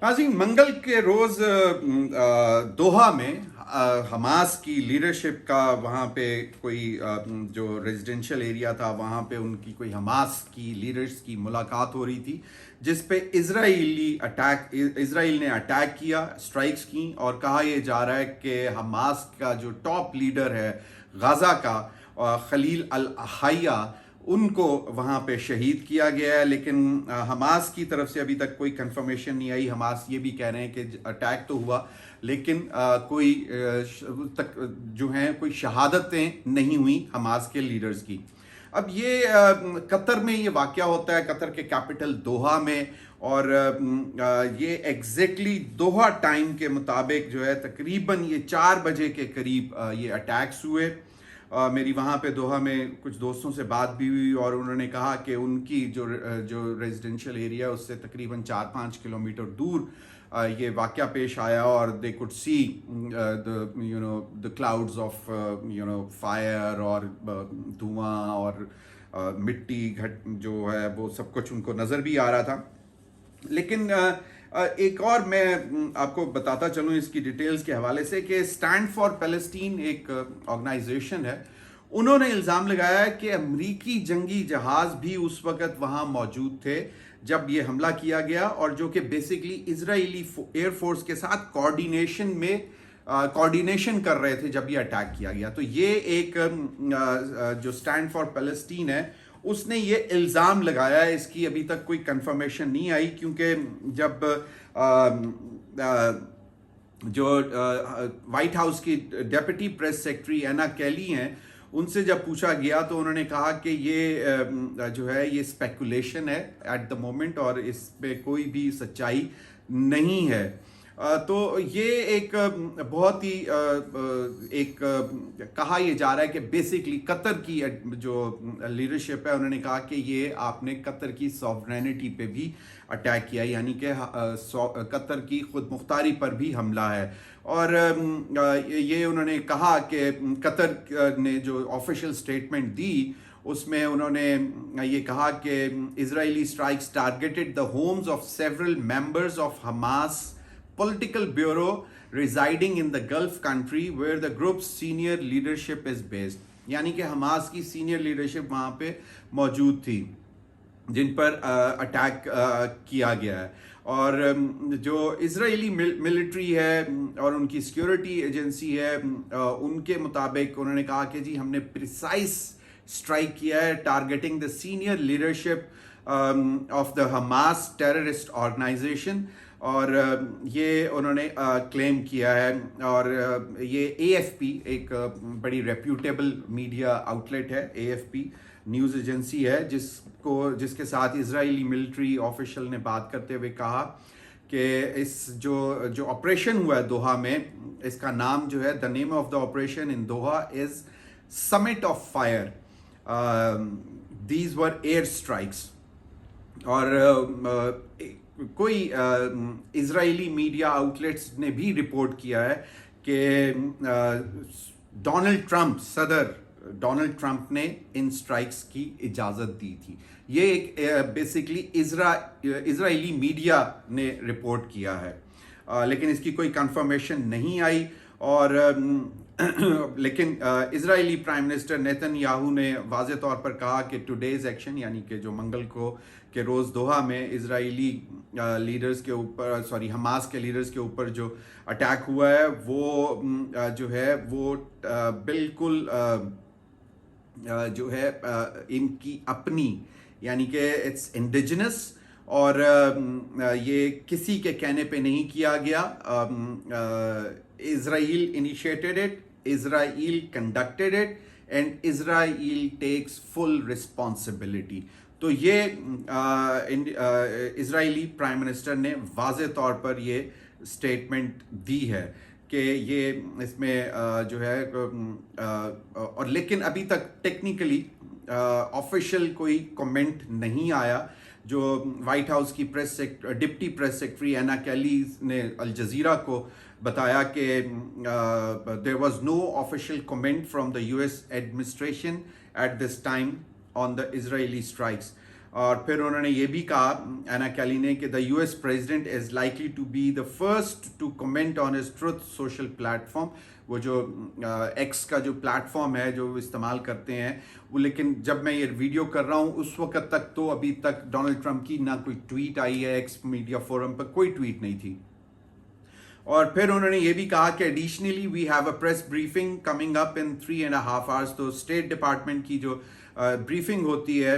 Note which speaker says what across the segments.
Speaker 1: नाज़रीन, मंगल के रोज़ दोहा में हमास की लीडरशिप का वहाँ पे कोई जो रेजिडेंशियल एरिया था वहाँ पे उनकी कोई हमास की लीडर्स की मुलाकात हो रही थी, जिस पे इज़राइल ने अटैक किया, स्ट्राइक्स की, और कहा यह जा रहा है कि हमास का जो टॉप लीडर है गाज़ा का, खलील अल हाया, उनको वहाँ पे शहीद किया गया है। लेकिन हमास की तरफ से अभी तक कोई कंफर्मेशन नहीं आई। हमास ये भी कह रहे हैं कि अटैक तो हुआ, लेकिन कोई तक जो है कोई शहादतें नहीं हुई हमास के लीडर्स की। अब ये कतर में ये वाक़या होता है, कतर के कैपिटल दोहा में, और ये एग्जैक्टली दोहा टाइम के मुताबिक जो है तकरीबन ये 4 बजे के करीब ये अटैक्स हुए। मेरी वहाँ पे दोहा में कुछ दोस्तों से बात भी हुई, और उन्होंने कहा कि उनकी जो रेजिडेंशियल एरिया उससे तकरीबन 4-5 किलोमीटर दूर ये वाक़या पेश आया, और they could see the clouds of fire, और धुआं और मिट्टी घट जो है वो सब कुछ उनको नज़र भी आ रहा था। लेकिन एक और मैं आपको बताता चलूँ इसकी डिटेल्स के हवाले से कि स्टैंड फॉर पैलेस्टीन एक ऑर्गेनाइजेशन है। उन्होंने इल्ज़ाम लगाया है कि अमरीकी जंगी जहाज़ भी उस वक़्त वहाँ मौजूद थे जब ये हमला किया गया, और जो कि बेसिकली इजरायली एयरफोर्स के साथ कोऑर्डिनेशन कर रहे थे जब ये अटैक किया गया। तो ये एक जो स्टैंड फॉर पैलेस्टीन है उसने ये इल्ज़ाम लगाया है। इसकी अभी तक कोई कंफर्मेशन नहीं आई, क्योंकि जब जो वाइट हाउस की डेप्यूटी प्रेस सेक्रेटरी एना कैली हैं, उनसे जब पूछा गया तो उन्होंने कहा कि ये जो है ये स्पेकुलेशन है एट द मोमेंट, और इस पे कोई भी सच्चाई नहीं है। तो ये एक बहुत ही एक कहा यह जा रहा है कि बेसिकली कतर की जो लीडरशिप है उन्होंने कहा कि ये आपने कतर की सॉवरेनिटी पे भी अटैक किया, यानी कि कतर की खुद मुख्तारी पर भी हमला है। और ये उन्होंने कहा कि कतर ने जो ऑफिशियल स्टेटमेंट दी उसमें उन्होंने ये कहा कि Israeli strikes targeted the homes of several members of Hamas political bureau residing in the Gulf country where the group's senior leadership is based। यानी कि हमास की सीनियर लीडरशिप वहाँ पे मौजूद थी जिन पर अटैक किया गया है। और जो इजरायली मिलिट्री है और उनकी सिक्योरिटी एजेंसी है, उनके मुताबिक उन्होंने कहा कि जी हमने प्रिसाइज स्ट्राइक किया है targeting the senior leadership of the Hamas terrorist organisation, और ये उन्होंने क्लेम किया है। और ये AFP एक बड़ी रेप्यूटेबल मीडिया आउटलेट है, AFP न्यूज़ एजेंसी है, जिसके साथ इजरायली मिलिट्री ऑफिशियल ने बात करते हुए कहा कि इस जो ऑपरेशन हुआ है दोहा में, इसका नाम जो है the name of the operation in Doha is summit of fire, these were air strikes. और कोई इजरायली मीडिया आउटलेट्स ने भी रिपोर्ट किया है कि सदर डोनाल्ड ट्रंप ने इन स्ट्राइक्स की इजाज़त दी थी। ये एक बेसिकली इजरायली मीडिया ने रिपोर्ट किया है, लेकिन इसकी कोई कंफर्मेशन नहीं आई। और लेकिन इजरायली प्राइम मिनिस्टर नेतन्याहू ने वाज़े तौर पर कहा कि टुडेज एक्शन, यानी कि जो मंगल को के रोज़ दोहा में इजरायली लीडर्स के ऊपर, सॉरी हमास के लीडर्स के ऊपर जो अटैक हुआ है वो जो है वो बिल्कुल जो है इनकी अपनी, यानी कि इट्स इंडिजिनस, और ये किसी के कहने पे नहीं किया गया। Israel initiated it, Israel conducted it, and Israel takes full responsibility. तो ये इजरायली प्राइम मिनिस्टर ने वाज़े तौर पर ये स्टेटमेंट दी है कि ये इसमें जो है और लेकिन अभी तक टेक्निकली ऑफिशियल कोई कमेंट नहीं आया। जो वाइट हाउस की deputy press secretary Anna Kelly ने अल जज़ीरा को बताया कि there was no official comment from the US administration at this time on the Israeli strikes. और फिर उन्होंने ये भी कहा एना कैली ने कि the US president is likely to be the first to comment on his Truth Social platform, वो जो एक्स का जो प्लेटफॉर्म है जो वो इस्तेमाल करते हैं वो, लेकिन जब मैं ये वीडियो कर रहा हूँ उस वक्त तक तो अभी तक डोनाल्ड ट्रंप की ना कोई ट्वीट आई है, एक्स मीडिया फोरम पर कोई ट्वीट नहीं थी। और फिर उन्होंने ये भी कहा कि additionally we have a press briefing coming up in 3.5 hours, तो स्टेट डिपार्टमेंट की जो ब्रीफिंग होती है,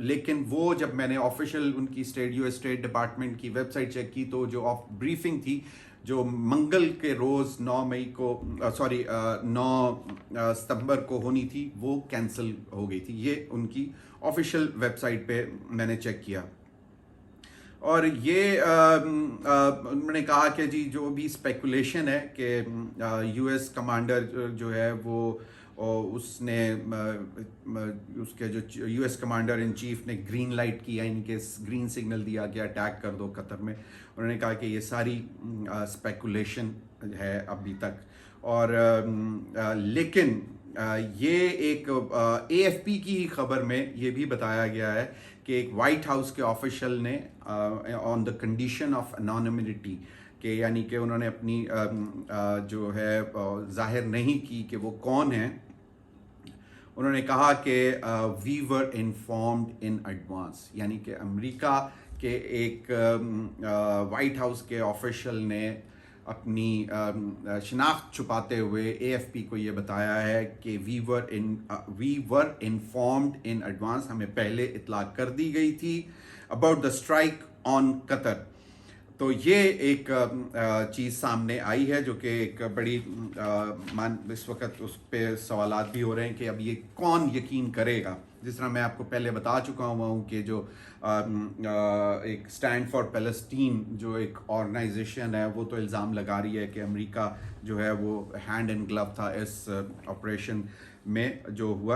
Speaker 1: लेकिन वो जब मैंने ऑफिशियल उनकी यूएस स्टेट डिपार्टमेंट की वेबसाइट चेक की तो जो ब्रीफिंग थी जो मंगल के रोज़ 9 सितंबर को होनी थी वो कैंसिल हो गई थी। ये उनकी ऑफिशियल वेबसाइट पे मैंने चेक किया। और ये उन्होंने कहा कि जी जो भी स्पेकुलेशन है कि यूएस कमांडर जो है वो उसने उसके जो यूएस कमांडर इन चीफ ने ग्रीन लाइट की, यानी कि ग्रीन सिग्नल दिया कि अटैक कर दो कतर में, उन्होंने कहा कि ये सारी स्पेकुलेशन है अभी तक। और लेकिन ये एक एएफपी की खबर में ये भी बताया गया है कि एक वाइट हाउस के ऑफिशियल ने on the condition of anonymity के, यानी कि उन्होंने अपनी जो है जाहिर नहीं की कि वो कौन है, उन्होंने कहा कि we were informed in advance, यानी कि अमेरिका के एक वाइट हाउस के ऑफिशियल ने अपनी शिनाख्त छुपाते हुए एएफपी को ये बताया है कि we were informed in advance, हमें पहले इतला कर दी गई थी about the strike on Qatar. तो ये एक चीज़ सामने आई है जो कि एक बड़ी इस वक्त उस पर सवालात भी हो रहे हैं कि अब ये कौन यकीन करेगा। जिस तरह मैं आपको पहले बता चुका हुआ हूँ कि जो एक स्टैंड फॉर पैलेस्टीन जो एक ऑर्गेनाइजेशन है वो तो इल्ज़ाम लगा रही है कि अमेरिका जो है वो हैंड एंड ग्लव था इस ऑपरेशन में जो हुआ।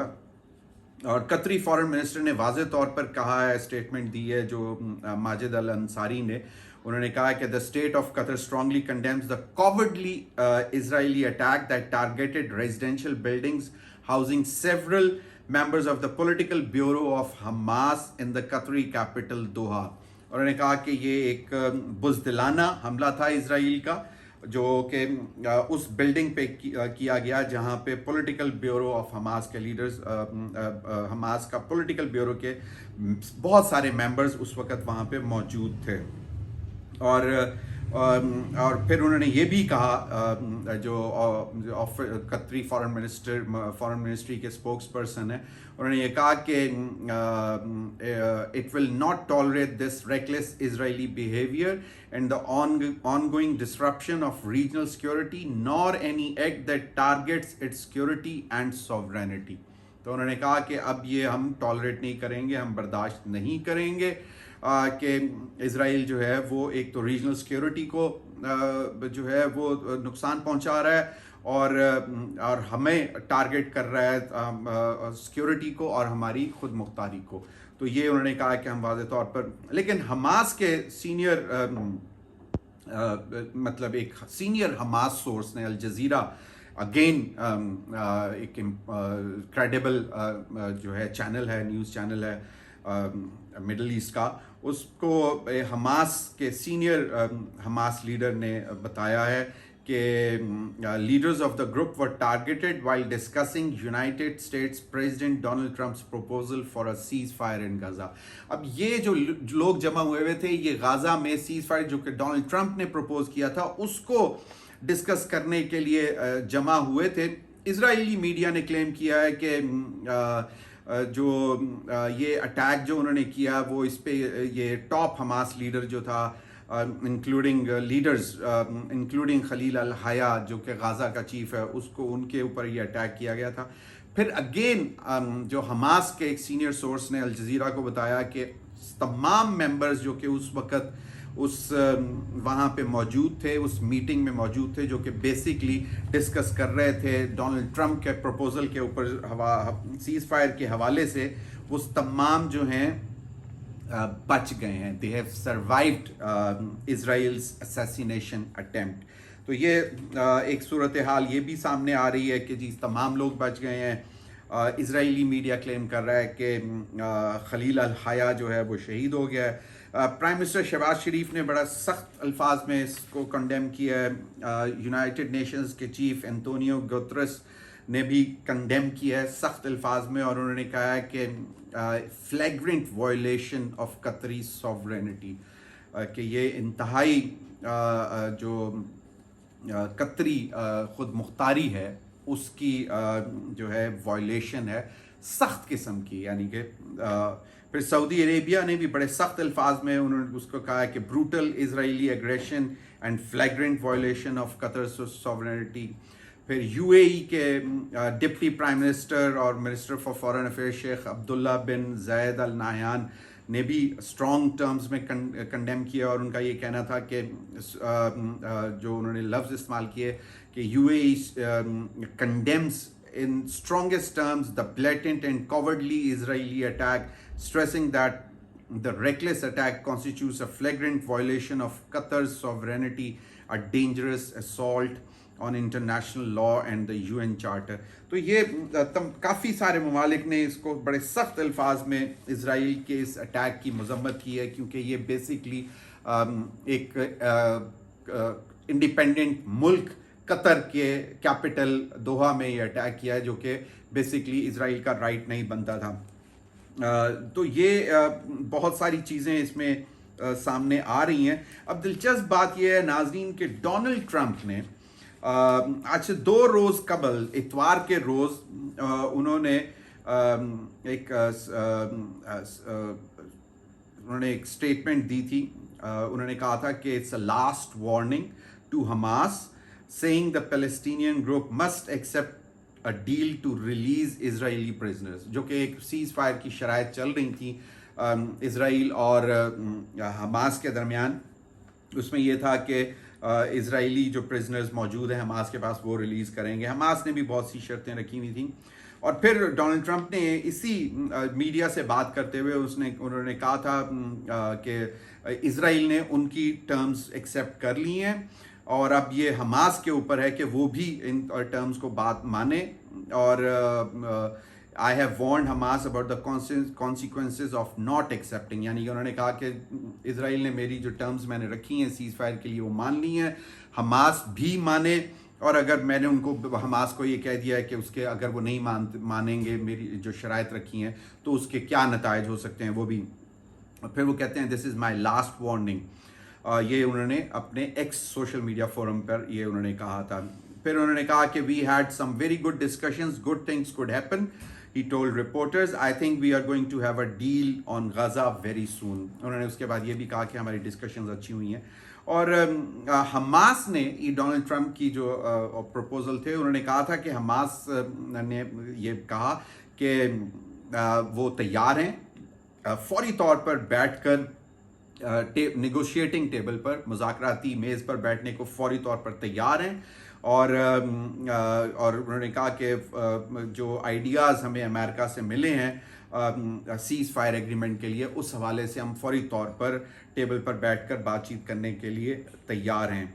Speaker 1: और कतरी फॉरेन मिनिस्टर ने वाज़े तौर पर कहा है, स्टेटमेंट दी है जो माजिद अल अंसारी ने, उन्होंने कहा कि the state of Qatar strongly condemns the cowardly Israeli attack that targeted residential buildings housing several members of the political bureau of Hamas in the Qatari capital Doha। उन्होंने कहा कि ये एक बुज़दिलाना हमला था इजराइल का जो कि उस बिल्डिंग पे किया गया जहां पे पॉलिटिकल ब्यूरो ऑफ हमास के लीडर्स, हमास का पॉलिटिकल ब्यूरो के बहुत सारे मेंबर्स उस वक्त वहां पे मौजूद थे। और फिर उन्होंने ये भी कहा जो कतरी फॉरेन मिनिस्ट्री के स्पोक्स पर्सन है, उन्होंने ये कहा कि it will not tolerate this reckless Israeli behaviour and the ongoing disruption of regional security nor any act that targets it's security and sovereignty. तो उन्होंने कहा कि अब ये हम टॉलरेट नहीं करेंगे, हम बर्दाश्त नहीं करेंगे कि इज़राइल जो है वो एक तो रीजनल सिक्योरिटी को जो है वो नुकसान पहुंचा रहा है और हमें टारगेट कर रहा है सिक्योरिटी को और हमारी खुद मुख्तारी को। तो ये उन्होंने कहा कि हम वाज़े तौर पर, लेकिन हमास के सीनियर मतलब एक सीनियर हमास सोर्स ने, अल जज़ीरा अगेन एक क्रेडिबल जो है चैनल है, न्यूज़ चैनल है मिडल ईस्ट का, उसको हमास के सीनियर हमास लीडर ने बताया है कि leaders of the group were targeted while discussing United states president Donald Trump's proposal for a cease fire in Gaza. अब ये जो लोग जमा हुए थे ये गाजा में सीज फायर जो कि डोनाल्ड ट्रंप ने प्रपोज किया था उसको डिस्कस करने के लिए जमा हुए थे। इजरायली मीडिया ने क्लेम किया है कि जो ये अटैक जो उन्होंने किया वो इस पे ये टॉप हमास लीडर जो था इंक्लूडिंग लीडर्स इंक्लूडिंग खलील अल हया जो कि गाज़ा का चीफ है उसको, उनके ऊपर ये अटैक किया गया था। फिर अगेन जो हमास के एक सीनियर सोर्स ने अल जज़ीरा को बताया कि तमाम मेंबर्स जो कि उस वक्त उस वहाँ पे मौजूद थे, उस मीटिंग में मौजूद थे, जो कि बेसिकली डिस्कस कर रहे थे डोनाल्ड ट्रंप के प्रपोजल के ऊपर सीज फायर के हवाले से, वो तमाम जो हैं बच गए हैं। They have survived Israel's assassination attempt. तो ये एक सूरत हाल ये भी सामने आ रही है कि जी तमाम लोग बच गए हैं। اسرائیلی میڈیا کلیم کر رہا ہے کہ خلیل الحیا جو ہے وہ شہید ہو گیا ہے. پرائم منسٹر شہباز شریف نے بڑا سخت الفاظ میں اس کو کنڈیم کیا ہے. یونائٹڈ نیشنز کے چیف انتونیو گوترس نے بھی کنڈیم کیا ہے سخت الفاظ میں, اور انہوں نے کہا ہے کہ فلیگرنٹ وائلیشن آف قطری سوورینٹی, کہ یہ انتہائی جو قطری خود مختاری ہے اس کی جو ہے وائلیشن ہے سخت قسم کی. یعنی کہ پھر سعودی عربیہ نے بھی بڑے سخت الفاظ میں انہوں نے اس کو کہا ہے کہ brutal Israeli aggression and flagrant violation of Qatar sovereignty. پھر یو اے ای کے ڈپٹی پرائم منسٹر اور منسٹر فار فارن افیئر شیخ عبداللہ بن زید ال نہیان نے بھی اسٹرانگ ٹرمز میں کنڈیم کیا, اور ان کا یہ کہنا تھا کہ جو انہوں نے لفظ استعمال کیے کہ you A E condemns in strongest terms the blatant and cowardly Israeli attack, stressing that the reckless attack constitutes a flagrant violation of Qatar's sovereignty, a dangerous assault on international law and the UN Charter. تو یہ کافی سارے ممالک نے اس کو بڑے سخت الفاظ میں اسرائیل کے اس اٹیک کی مذمت کی ہے, کیونکہ یہ بیسکلی ایک انڈیپینڈنٹ ملک قطر کے کیپٹل دوحہ میں یہ اٹیک کیا ہے, جو کہ بیسکلی اسرائیل کا رائٹ نہیں بنتا تھا. تو یہ بہت ساری چیزیں اس میں سامنے آ رہی ہیں. اب دلچسپ بات یہ ہے ناظرین کہ ڈونلڈ ٹرمپ نے آج سے 2 روز قبل اتوار کے روز انہوں نے ایک سٹیٹمنٹ دی تھی. انہوں نے کہا تھا کہ it's a last warning to Hamas, saying the Palestinian group must accept a deal to release Israeli prisoners, جو کہ ایک سیز فائر کی شرائط چل رہی تھی اسرائیل اور حماس کے درمیان. اس میں یہ تھا کہ اسرائیلی جو پرزنرز موجود ہیں حماس کے پاس وہ ریلیز کریں گے. حماس نے بھی بہت سی شرطیں رکھی ہوئی تھیں, اور پھر ڈونلڈ ٹرمپ نے اسی میڈیا سے بات کرتے ہوئے انہوں نے کہا تھا کہ اسرائیل نے ان کی ٹرمز ایکسیپٹ کر لی ہیں, اور اب یہ حماس کے اوپر ہے کہ وہ بھی ان ٹرمز کو بات مانے. اور I have وارنڈ Hamas about the consequences of not accepting, یعنی کہ انہوں نے کہا کہ اسرائیل نے میری جو ٹرمز میں نے رکھی ہیں سیز فائر کے لیے وہ مان لی ہیں, حماس بھی مانے, اور اگر میں نے ان کو حماس کو یہ کہہ دیا ہے کہ اس کے اگر وہ نہیں مانیں گے میری جو شرائط رکھی ہیں تو اس کے کیا نتائج ہو سکتے ہیں وہ بھی. پھر وہ کہتے ہیں دس از مائی لاسٹ وارننگ. یہ انہوں نے اپنے ایکس سوشل میڈیا فورم پر یہ انہوں نے کہا تھا. پھر انہوں نے کہا کہ we had some very good discussions, good things could happen, he told reporters, I think we are going to have a deal on Gaza very soon. انہوں نے اس کے بعد یہ بھی کہا کہ ہماری ڈسکشنز اچھی ہوئی ہیں. اور حماس نے ڈونلڈ ٹرمپ کی جو پروپوزل تھے انہوں نے کہا تھا کہ حماس نے یہ کہا کہ وہ تیار ہیں فوری طور پر بیٹھ کر نیگوشیٹنگ ٹیبل پر, مذاکراتی میز پر بیٹھنے کو فوری طور پر تیار ہیں, اور انہوں نے کہا کہ جو آئیڈیاز ہمیں امریکہ سے ملے ہیں سیز فائر ایگریمنٹ کے لیے اس حوالے سے ہم فوری طور پر ٹیبل پر بیٹھ کر بات چیت کرنے کے لیے تیار ہیں.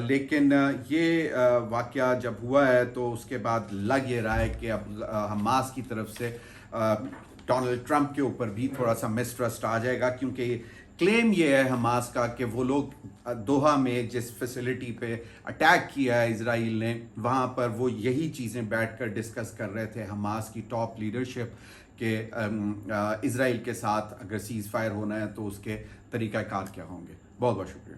Speaker 1: لیکن یہ واقعہ جب ہوا ہے تو اس کے بعد لگ یہ رہا ہے کہ اب حماس کی طرف سے ڈونلڈ ٹرمپ کے اوپر بھی تھوڑا سا مسٹرسٹ آ جائے گا, کیونکہ کلیم یہ ہے حماس کا کہ وہ لوگ دوحہ میں جس فیسلٹی پہ اٹیک کیا ہے اسرائیل نے وہاں پر وہ یہی چیزیں بیٹھ کر ڈسکس کر رہے تھے حماس کی ٹاپ لیڈرشپ کہ اسرائیل کے ساتھ اگر سیز فائر ہونا ہے تو اس کے طریقہ کار کیا ہوں گے. بہت بہت شکریہ.